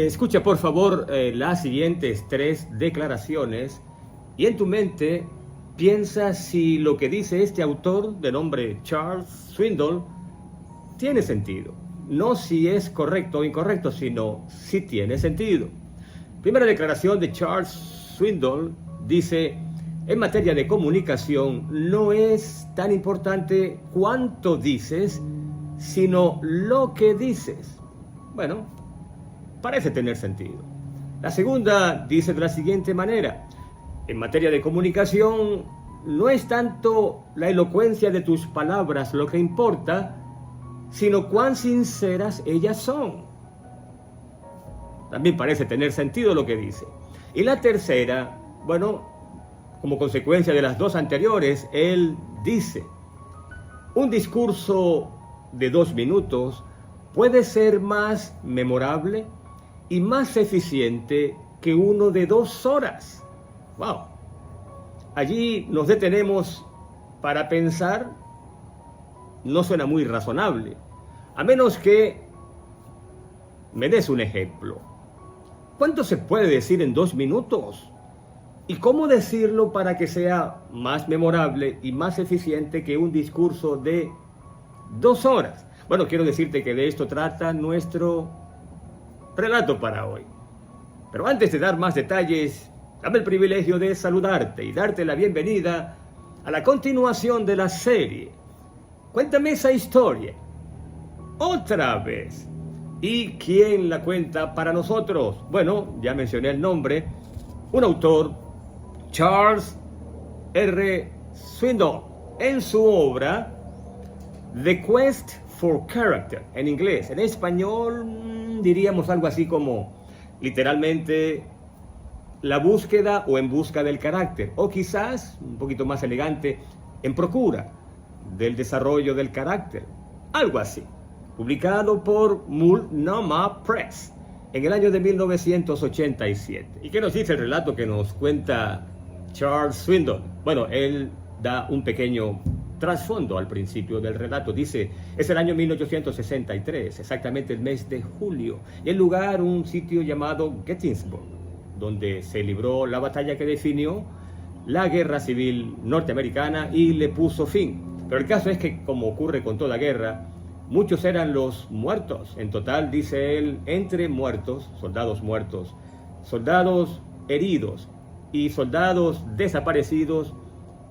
Escucha por favor las siguientes 3 declaraciones y en tu mente piensa si lo que dice este autor de nombre Charles Swindoll tiene sentido. No si es correcto o incorrecto, sino si tiene sentido. Primera declaración de Charles Swindoll dice: en materia de comunicación no es tan importante cuánto dices, sino lo que dices. Bueno, parece tener sentido. La segunda dice de la siguiente manera: en materia de comunicación no es tanto la elocuencia de tus palabras lo que importa, sino cuán sinceras ellas son. También parece tener sentido lo que dice. Y la tercera, bueno, como consecuencia de las 2 anteriores, él dice: un discurso de 2 minutos puede ser más memorable y más eficiente que uno de 2 horas. ¡Wow! Allí nos detenemos para pensar. No suena muy razonable, a menos que me des un ejemplo. ¿Cuánto se puede decir en 2 minutos? ¿Y cómo decirlo para que sea más memorable y más eficiente que un discurso de 2 horas? Bueno, quiero decirte que de esto trata nuestro relato para hoy. Pero antes de dar más detalles, dame el privilegio de saludarte y darte la bienvenida a la continuación de la serie. Cuéntame esa historia. Otra vez. ¿Y quién la cuenta para nosotros? Bueno, ya mencioné el nombre. Un autor, Charles R. Swindoll, en su obra The Quest for Character, en inglés. En español diríamos algo así como, literalmente, la búsqueda o en busca del carácter. O quizás, un poquito más elegante, en procura del desarrollo del carácter. Algo así. Publicado por Multnomah Press en el año de 1987. ¿Y qué nos dice el relato que nos cuenta Charles Swindoll? Bueno, él da un pequeño trasfondo al principio del relato. Dice: es el año 1863, exactamente el mes de julio, y el lugar un sitio llamado Gettysburg, donde se libró la batalla que definió la guerra civil norteamericana y le puso fin. Pero el caso es que, como ocurre con toda guerra, muchos eran los muertos. En total, dice él, entre muertos, soldados heridos y soldados desaparecidos,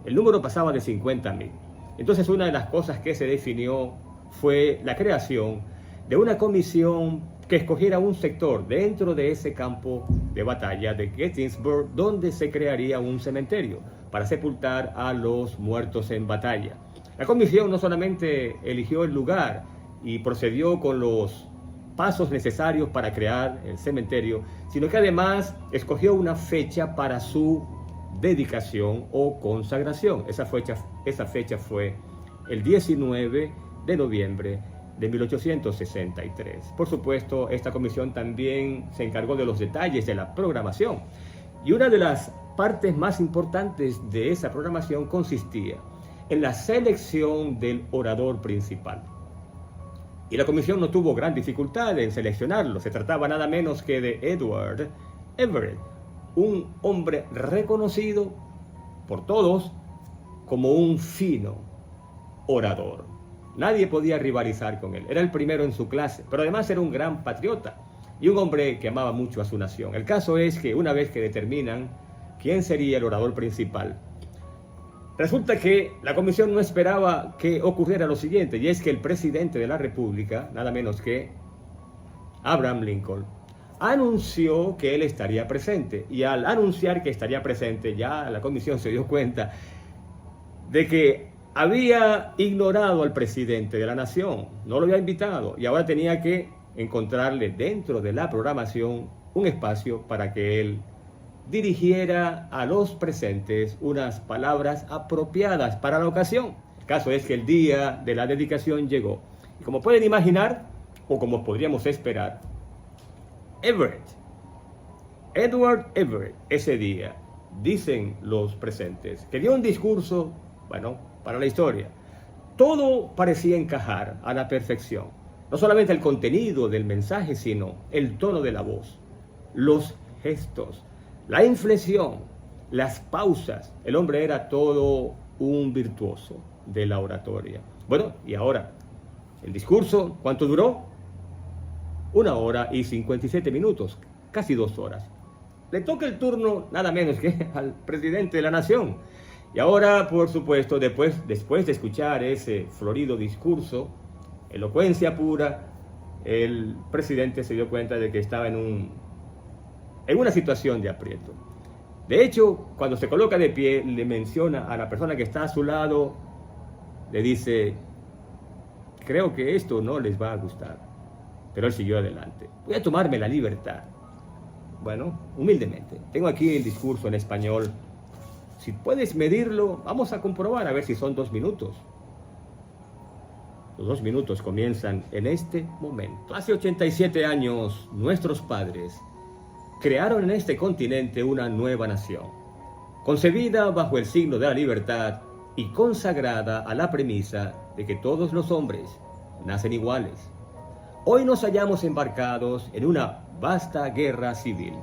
el número pasaba de 50,000. Entonces, una de las cosas que se definió fue la creación de una comisión que escogiera un sector dentro de ese campo de batalla de Gettysburg, donde se crearía un cementerio para sepultar a los muertos en batalla. La comisión no solamente eligió el lugar y procedió con los pasos necesarios para crear el cementerio, sino que además escogió una fecha para su dedicación o consagración. Esa fecha fue el 19 de noviembre de 1863. Por supuesto, esta comisión también se encargó de los detalles de la programación. Y una de las partes más importantes de esa programación consistía en la selección del orador principal. Y la comisión no tuvo gran dificultad en seleccionarlo. Se trataba nada menos que de Edward Everett, un hombre reconocido por todos como un fino orador. Nadie podía rivalizar con él. Era el primero en su clase, pero además era un gran patriota y un hombre que amaba mucho a su nación. El caso es que una vez que determinan quién sería el orador principal, resulta que la comisión no esperaba que ocurriera lo siguiente, y es que el presidente de la República, nada menos que Abraham Lincoln, anunció que él estaría presente. Y al anunciar que estaría presente, ya la comisión se dio cuenta de que había ignorado al presidente de la nación, no lo había invitado, y ahora tenía que encontrarle dentro de la programación un espacio para que él dirigiera a los presentes unas palabras apropiadas para la ocasión. El caso es que el día de la dedicación llegó. Y como pueden imaginar, o como podríamos esperar, Edward Everett, ese día, dicen los presentes, que dio un discurso, bueno, para la historia. Todo parecía encajar a la perfección. No solamente el contenido del mensaje, sino el tono de la voz, los gestos, la inflexión, las pausas. El hombre era todo un virtuoso de la oratoria. Bueno, y ahora, el discurso, ¿cuánto duró? 1 hora y 57 minutos, casi 2 horas. Le toca el turno nada menos que al presidente de la nación. Y ahora, por supuesto, después de escuchar ese florido discurso, elocuencia pura, el presidente se dio cuenta de que estaba en una situación de aprieto. De hecho, cuando se coloca de pie, le menciona a la persona que está a su lado, le dice: creo que esto no les va a gustar. Pero él siguió adelante. Voy a tomarme la libertad. Bueno, humildemente. Tengo aquí el discurso en español. Si puedes medirlo, vamos a comprobar a ver si son 2 minutos. Los 2 minutos comienzan en este momento. Hace 87 años, nuestros padres crearon en este continente una nueva nación, concebida bajo el signo de la libertad y consagrada a la premisa de que todos los hombres nacen iguales. Hoy nos hallamos embarcados en una vasta guerra civil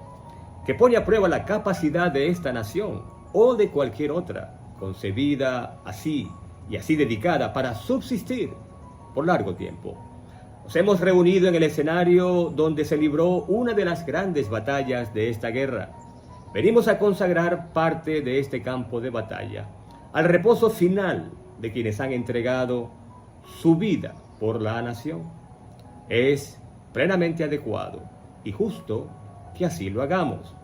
que pone a prueba la capacidad de esta nación o de cualquier otra, concebida así y así dedicada para subsistir por largo tiempo. Nos hemos reunido en el escenario donde se libró una de las grandes batallas de esta guerra. Venimos a consagrar parte de este campo de batalla al reposo final de quienes han entregado su vida por la nación. Es plenamente adecuado y justo que así lo hagamos.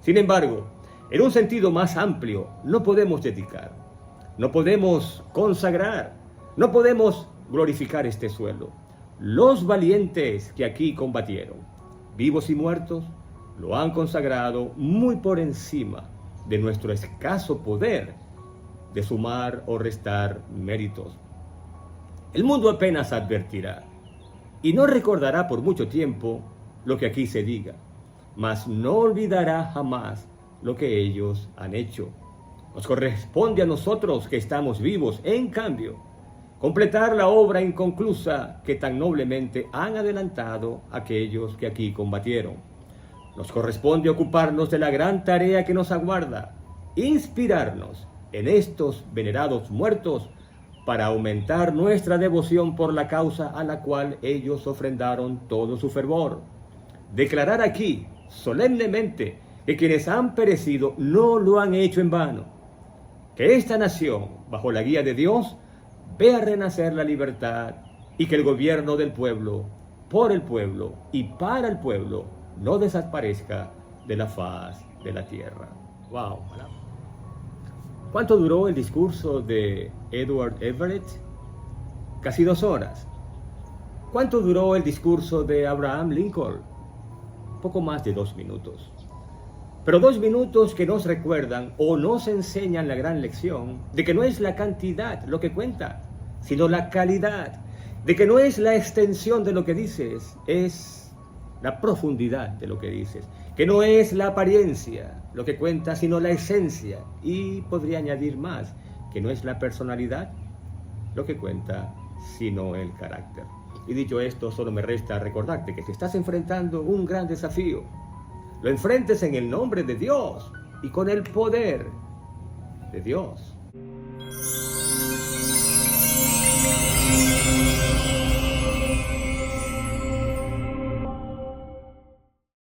Sin embargo, en un sentido más amplio, no podemos dedicar, no podemos consagrar, no podemos glorificar este suelo. Los valientes que aquí combatieron, vivos y muertos, lo han consagrado muy por encima de nuestro escaso poder de sumar o restar méritos. El mundo apenas advertirá y no recordará por mucho tiempo lo que aquí se diga, mas no olvidará jamás lo que ellos han hecho. Nos corresponde a nosotros que estamos vivos, en cambio, completar la obra inconclusa que tan noblemente han adelantado aquellos que aquí combatieron. Nos corresponde ocuparnos de la gran tarea que nos aguarda, inspirarnos en estos venerados muertos para aumentar nuestra devoción por la causa a la cual ellos ofrendaron todo su fervor. Declarar aquí, solemnemente, que quienes han perecido no lo han hecho en vano. Que esta nación, bajo la guía de Dios, vea renacer la libertad y que el gobierno del pueblo, por el pueblo y para el pueblo, no desaparezca de la faz de la tierra. ¡Wow! ¿Cuánto duró el discurso de Edward Everett? Casi 2 horas. ¿Cuánto duró el discurso de Abraham Lincoln? Poco más de 2 minutos. Pero 2 minutos que nos recuerdan o nos enseñan la gran lección de que no es la cantidad lo que cuenta, sino la calidad, de que no es la extensión de lo que dices, es la profundidad de lo que dices, que no es la apariencia lo que cuenta, sino la esencia, y podría añadir más, que no es la personalidad lo que cuenta, sino el carácter. Y dicho esto, solo me resta recordarte que si estás enfrentando un gran desafío, lo enfrentes en el nombre de Dios y con el poder de Dios.